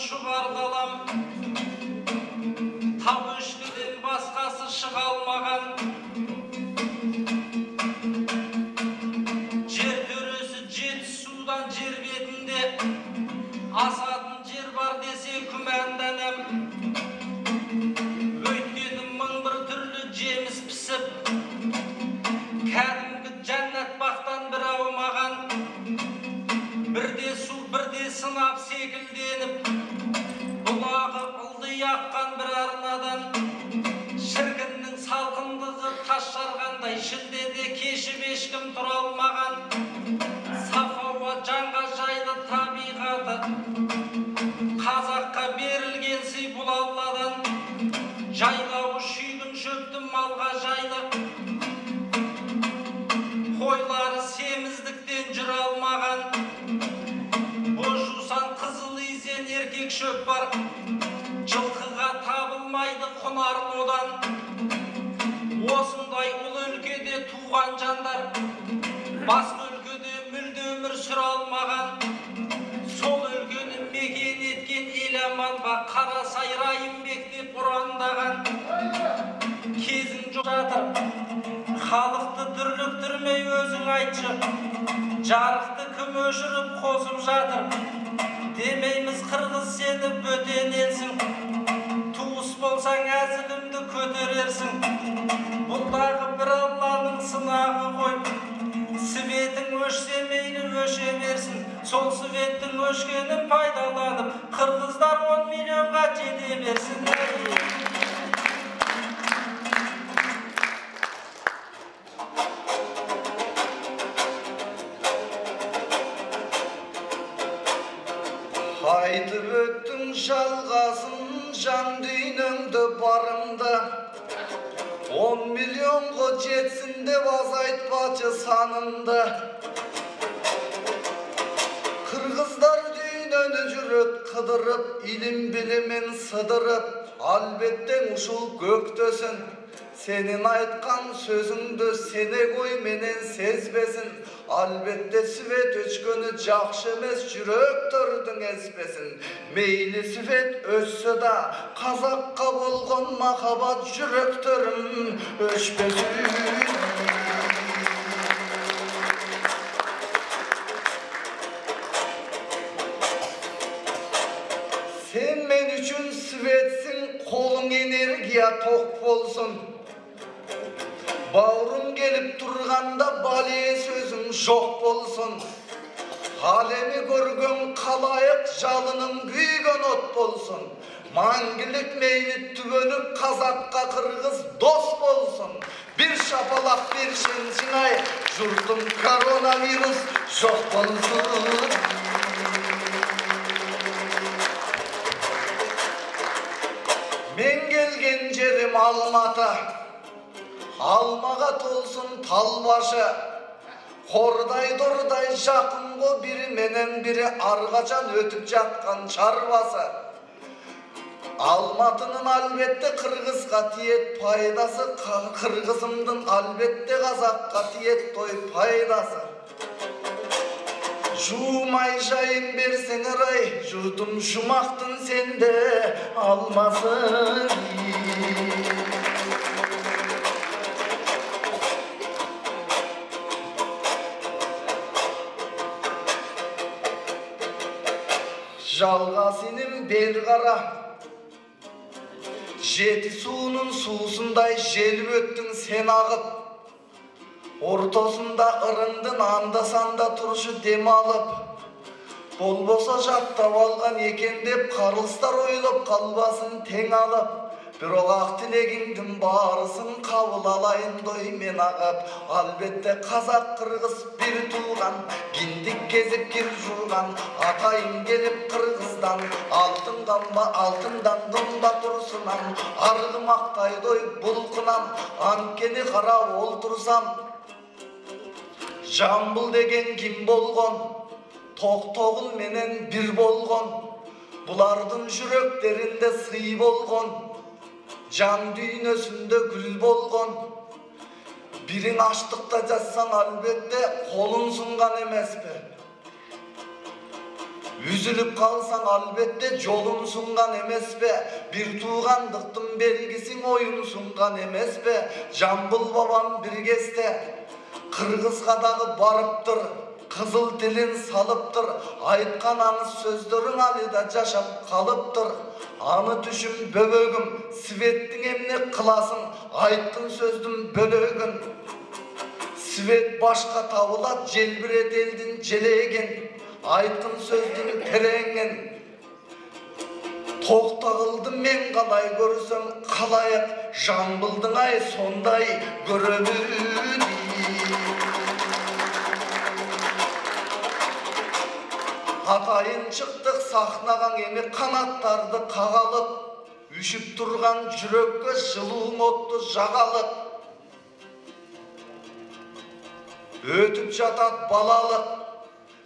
şugar kalam. Tabışlıdan başkası çıkalmagan. Cer törösü jet sudan cer betinde asatın cer var dese kümendenem. Öйтkenim mıng bir türlü jemiz pisip kәдімгі cennet baktan bir avmagan. Birde su birde sınap sekildenip bulağı ıldı yakkan bir arnadan şirkinnin salkındığı taşlarganday şildede keşip eşkim turalmagan. Safava canға жайлы табиғаты Қазаққа берілгенсей бұлалладан жайлауы шүйгін шөптім малға жайлы қойлары семіздіктен жүр алмаған божусан қызыл изен еркек шөп бар жылқыға табылмайды құнарын одан осындай ұл өлкеде туған жандар басқа өлкеде мүлде өмір сүре алмаған сол өлкені мекен еткен ел аманға қара сайрайым бектеп ұрандаған кезің жоқ жатыр халықты дүрліктірмей өзің айтшы жарықты кім өшіріп қосып жатыр демейміз қырғыз сені бөтен елсің туыс болсаң әзілімді көтерерсің бұндағы бір алланың сынағы ғой светің өшсе мейлі өше берсін сол светтің өшкенін пайдаланып қырғыздар 10 миллионға жете берсін. Айтып өттің жалғасын жан дүйнөңді барыңды 10 миллионға жетсін деп азайтпачы санымды. Қырғыздар дүйнөні жүрөт қыдырып, илим билимен сыдырып, албеттен ушул көктөсүн. Сенин айткан сөзүңдү сене кой менен сезбесин. Албетте свет өчкөнү жакшы эмес, жүрөктөрдүң эспесин. Мейли свет өссө да, казакка болгон махабат жүрөктөрүм өчпөсүн. Sen men üçün svetsin, kolun энергия ток болсун. Бауырым келіп тұрғанда бале сөзім жоқ болсын. Алеми көрген қалайық жалының күйген от болсын. Мәңгілік мейлі түгеніп қазаққа қырғыз дос болсын. Bir шапалақ бершен жинай, жұртым коронавирус жоқ болсын. Мен келген жерім Алматы. Алмаға толсын талбашы, қордай-дордай жақынғы бірі менен бірі арғачан өтіп жатқан шарбасы. Алматының албетте қырғызға тиет пайдасы, қырғызымдың албетте қазаққа тиет той пайдасы. Жумай жайын берсең ырай, жұртым жұмақтың сенде алмасы. Жалғасының бел қара, жеті суының суысындай желіп өттің сен ағып. Ортасында ырыңдың анда-санда тұрышы дем алып. Болбоса жаттап алған екен деп қарылыстар ойлап қалбасын тең алып. Бирок ак тилегиңдин баарысын кабыл алайын доймен агып. Албетте казак кыргыз бир тууган, киндик кезип кир жууган. Атайын келип кыргыздан, алтындан кымбат турсунан. Аргы мактайдой булкунан, анткени карап олтурсам. Жамбыл деген ким болгон, Токтогул менен бир болгон. Булардын жүрөктөрүндө сый болгон. Жан дүйнөсүндө гүл болгон. Бириң аштыкта жатсаң албетте колун сунган эмеспи. Üzülüp kalsan albette jolun sungan emes be, bir tuğandıktın belgisin oyun sungan emes be. Jambul babam bir keste Kırgızga dagı barıptır, kızıl dilin salıptır, aytkan anı sözlerin alida jaşap kalıptır. Anı düşün böbögüm, Svettin emne kılasın, aytkın sözdün bölögün. Svet başka tavıla celbiret eldin jelegen, aytkın sözdün perengen. Tokta kıldım men kalay görürsem kalayık, Jambıldın ay sonday göröbün. Atayın çıktık sahnagan emi kanattardı kagalıp, üşüp turgan jürökke жылуң ottu jagalıp. Ötüp jatat balalık,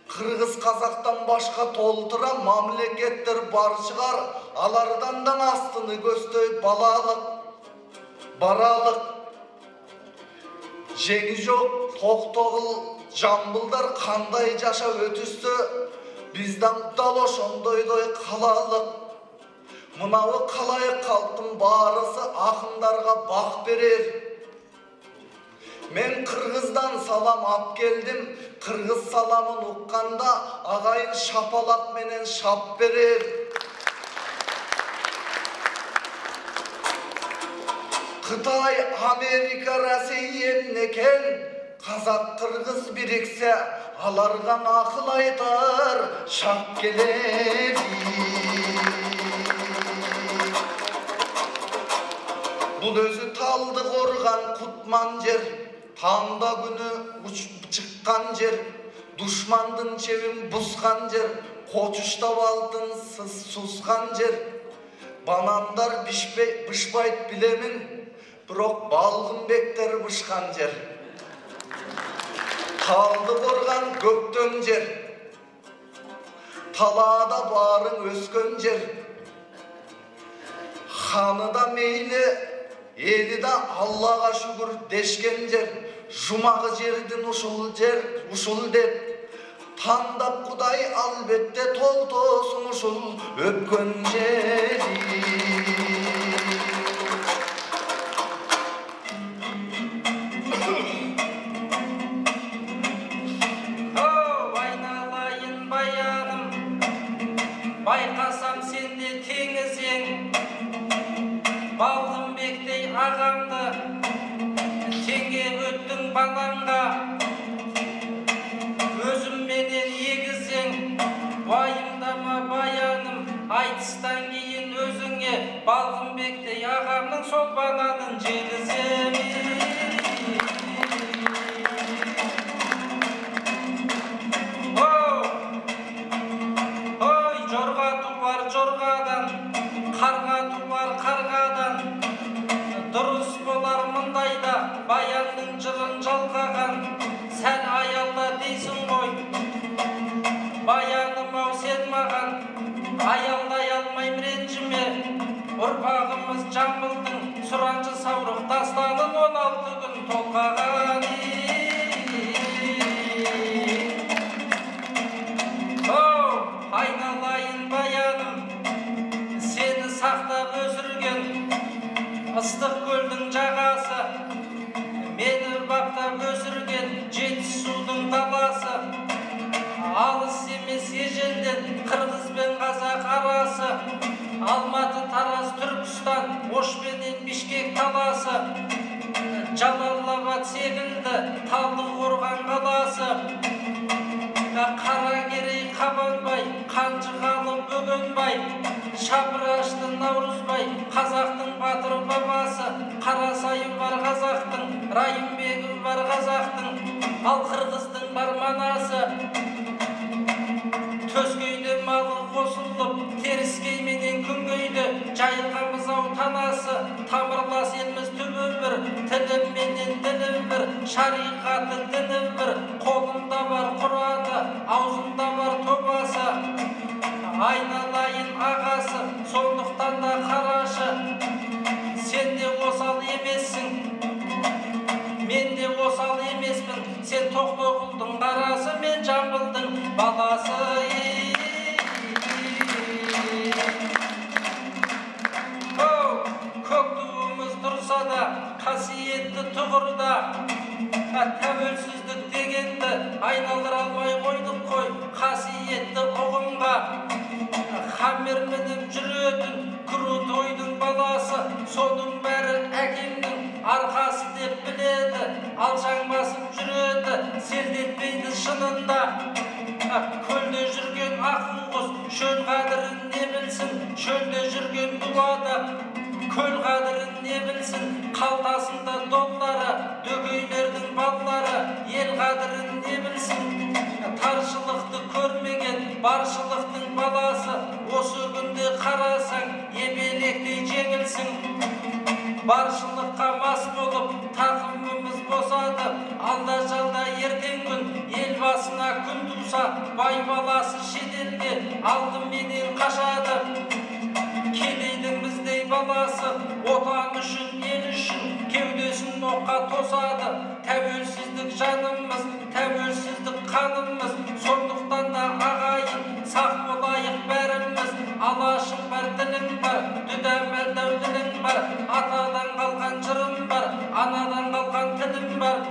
Kırgız Kazak'tan başka toltıra mamleketler bar çıgar, alardan da astını göstöy balalık, baralık. Jeni jok, toktogul, Jambılдар kanday jaşa ötüstü, bizden daloşondoydoy kalalık. Mınavı kalayık kalktım barısı akındarga bak verir. Men Kırgızdan salam ap geldim, Kırgız salamın ukkanda agayın şapalak menen şap verir. Kıtay, Amerika, Rusya neken, Kazak Kırgız birikse alargan akıl aytar şak geledi. Bu özü taldı korgan kutman jer, tanda günü uçup çıkkan jer, düşmandın çevim buzkan jer, koçuşta valdın suskan jer. Banandar bışbayt bilemin, birok balgın bekter bışkan jer. Taldı korgan göktön jer, talada barın öskön jer. Hanı da meyli, eli de Allah'a şükür deşken jer. Jumağı jerdin uşul dep, tandap Kuday albette toltosun uşul öpkön jeri. Bayqasam sende tеңізең, Балғынбектей ағамды теңге өттің балаңға. Өзімменен егізең, уайымдама баяным, айтыстан кейін өзіңе Балғынбектей ағамның сол баланын жегізем. Жорғадан, қарға туар қарғадан, дұрыс болар мұндайда баянның жырын жалғаған. Сәл аялда дейсің ғой, баяным ау сен маған, аялдай алмайм ренжіме. Ұрпағымыз Жамбылдың сұраншы саурық дастанын 16 күн толғаған. Айналайын баяным, сені сақтап өсірген ыстық көлдің жағасы, мені баптап өсірген Жетісудың даласы. Алыс емес ежелден Қырғыз бен Қазақ арасы, Алматы, Тараз, Түркістан, Ош пенен Бишкек таласы, Жалалабад секілді Талдықорған қаласы. Қаракерей, Қабанбай, Қанжығалы, Бөгенбай, Шапырашты, Наурызбай, қазақтың батыр бабасы. Қарасайы бар қазақтың, Райымбегі бар қазақтың, ал қырғыздың бар манасы. Төскейде малы қосылып, теріскейменен күнгейді, жайылғамыз ау танасы. Тамырлас елміз түбі бір, тілімменен ділі бір, шариғаты діні бір. Қолында бар құраны, аузында бар тобасы. Айналайын ағасы, сондықтан да қарашы. Сен де осал емессің, мен де осал емеспін. Сен Тоқтоғұлдың қарасы, мен Жамбылдың баласы. vermenip жүретін Крутойдың баласы, соның бәрі әкемнің арқасы деп біледі. Алшаң басып жүреді, селдетпейді шынында. Көлде жүрген ақын құс, шөл қадірін не білсін, шөлде жүрген бұлада. Көл қадірін не білсін, қалтасында доллары, дөкейлердің баллары, ел қадірін не білсін. Таршылықты көрмеген баршылықтың баласы, осы күнде қарасаң, ебелектей жеңілсің. Баршылыққа мас болып, тақымымыз босады, алда жалда ертең күн, ел басына күн туса, бай баласы шетелге алдыменен қашады. Кедейдің біздей баласы, отан үшін, ел үшін, кеудесін оққа тосады. Тәуелсіздік жанымыз, тәуелсіздік қанымыз, сондықтан да ағайын, сақ болайық бәріміз. Алашың бар, ділің бар, дүдәмәлдәу ділің бар, атадан қалған жырым бар, анадан қалған тілім бар.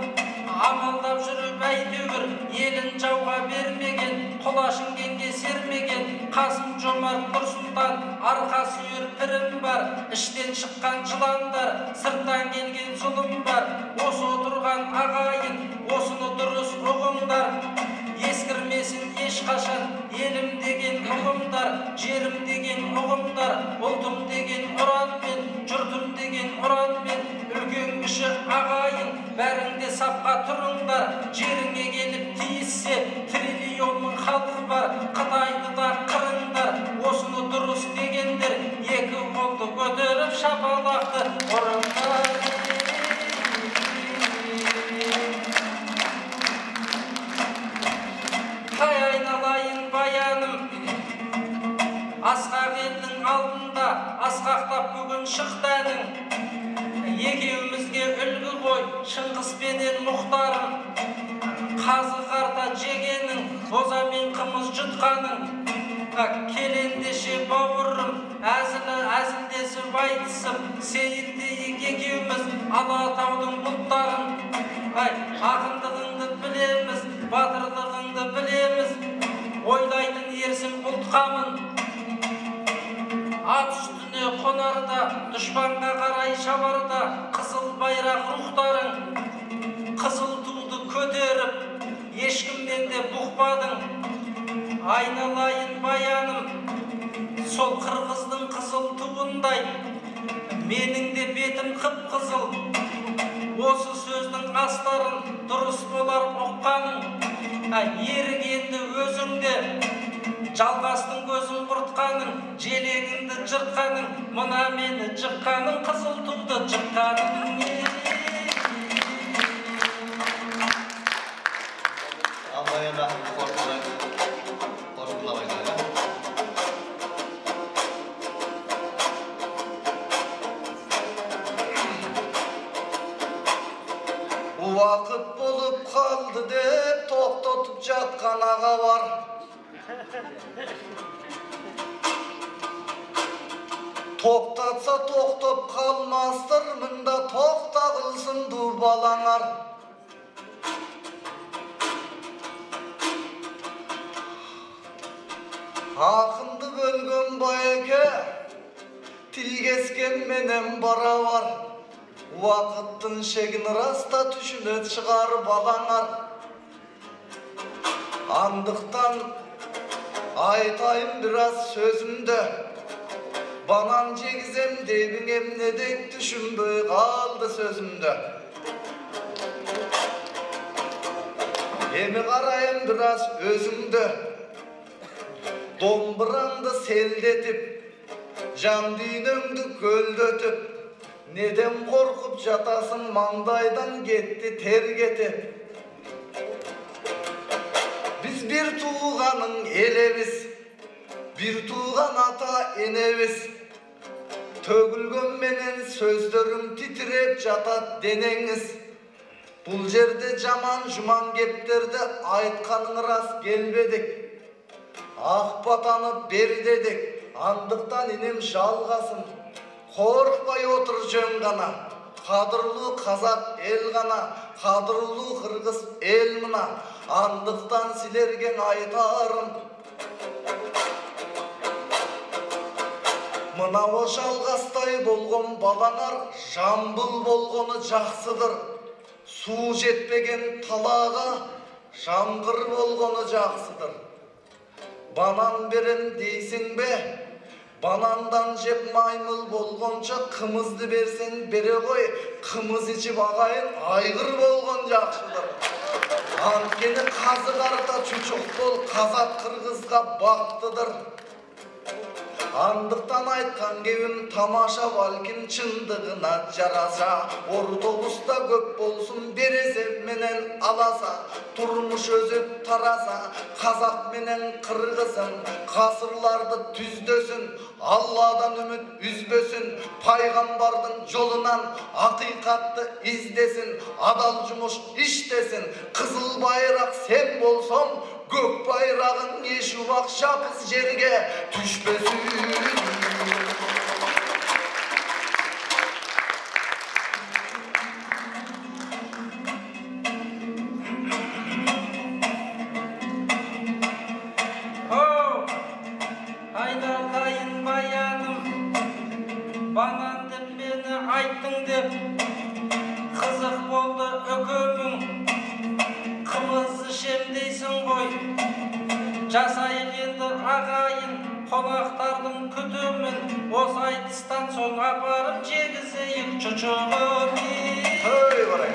Амалдап жүріп әйтеуір, елін жауға бермеген, құлашын кеңге сермеген, Қасым Жомарт Нұрсұлтан арқа сүйер пірім бар. Іштен шыққан жыландар, сырттан келген зұлым бар. Осы отырған ағайын, осыны дұрыс ұғыңдар. Ескірмесін ешқашан елім деген ұғымдар, жерім деген ұғымдар, ұлтым деген ұранмен, жұртым деген ұранмен. Үлкен кіші ағайын, бәріңде сапқа тұрыңдар. Жеріңе келіп тиіссе, триллионның халқы бар, Қытайды да қырыңдар. Осыны дұрыс дегендер, екі қолды көтеріп шапалақты ұрыңдар. Қай айналайын баяным, асқақ елдің алдында асқақтап бүгін шықты әнің. Екеумізге үлгі қой, Шыңғыспенен Мұхтарым, қазы қарта жегенің, бозамен қымыз жұтқаның. Келендеше бауырым, әзілдесіп айтысып, сейілдейік екеуміз Алатаудың бұлттарын. Ақындығыңды білеміз, батырлығыңды білеміз, ойлайтын ерсің ұлт қамын. Ат үстіне қонарда, дұшпанға қарай шабарда, қызыл байрақ рухтарың. Қызыл туды көтеріп, ешкімнен де бұқпадың. Айналайын баяным, сол қырғыздың қызыл туындай, менің де бетім қып-қызыл. Осы сөздің астарын дұрыс болар ұққаның. Ерігенді өзіңде, жалғастың көзін құртқаның, желегіңді жыртқаның, мұна мені жыққаның, қызыл туды жыққаның. Алайында қорытындылабайда. Уақыт болып қалды деп тоқтатып жатқан аға бар. Тоқтатса тоқтап қалмастыр, мында тоқта қылсын ду балаңар. Ақынды бөлген байеке, тілгескен менен барабар. Уақыттың шегін раста түшінет шығар балаңар. Андықтан айтайын біраз сөзімді, банан жегізем дейбің емнедек түшінбей қалды сөзімді. Емі қарайын біраз өзімді, домбыраңды селдетіп, жан дүйнөңді көлдетіп, неден қорқып жатасың, маңдайдан кетті тер кетіп. Біз бір туғаның елебіз, бір туған ата енебіз. Төгілген менен сөздерім титреп жатат денеңіз. Бұл жерде жаман жұман кептерді айтқаның рас келбедік. Ақ батанып бер дедік, андықтан инем жалғасын. Қорқпай отыр жөн ғана, қадырлы қазақ ел ғана, қадырлы қырғыз ел мына, андықтан сілерген айтарым. Мынау жалғастай болған баланар жамбыл болғаны жақсыдыр. Су жетпеген талаға жамғыр болғаны жақсыдыр. Банан берем дейсің бе? Банандан жеп маймыл болғанша қымызды берсең бере ғой, қымыз ішіп ағайын айғыр болған жақсыдыр. Анткені қазы қарта чучук бол, қазақ қырғызға бақтыдыр. Андықтан айтқан кебім тамаша, балким чындығына жараса. Ортобуста көп болсын бересе менен аласа. Турмуш өзі тараса, қазақ менен қырғызым ғасырларды түздесін. Алладан үміт үзбесін, пайғамбардың жолынан ақиқатты издесін. Адал жұмыш іштесін, қызыл байрақ сен болсаң, көк байрағын ешіп ақшапыз жерге түшпесін. Айдалайын баяным, банан деп мені айттың деп, қызық болды өкөмің, қымыз ішем дейсің ғой. Жасайық енді ағайын, қонақтардың күтімін, осы айтыстан соң апарып жегізейік чучуғын. Өй барай.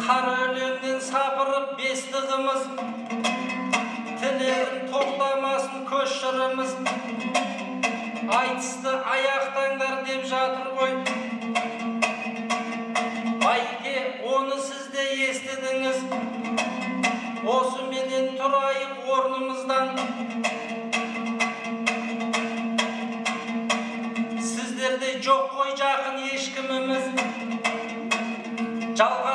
Қара өлеңнен сапырып бестігіміз, тілерін тоқтамасын көз шырымыз. Айтысты аяқтаңдар деп жатыр ғой. Байке, оны сіз де естідіңіз. Осы менен тұрайық орнымыздан. Сіздерде жоқ қой жақын ешкіміміз. Жалға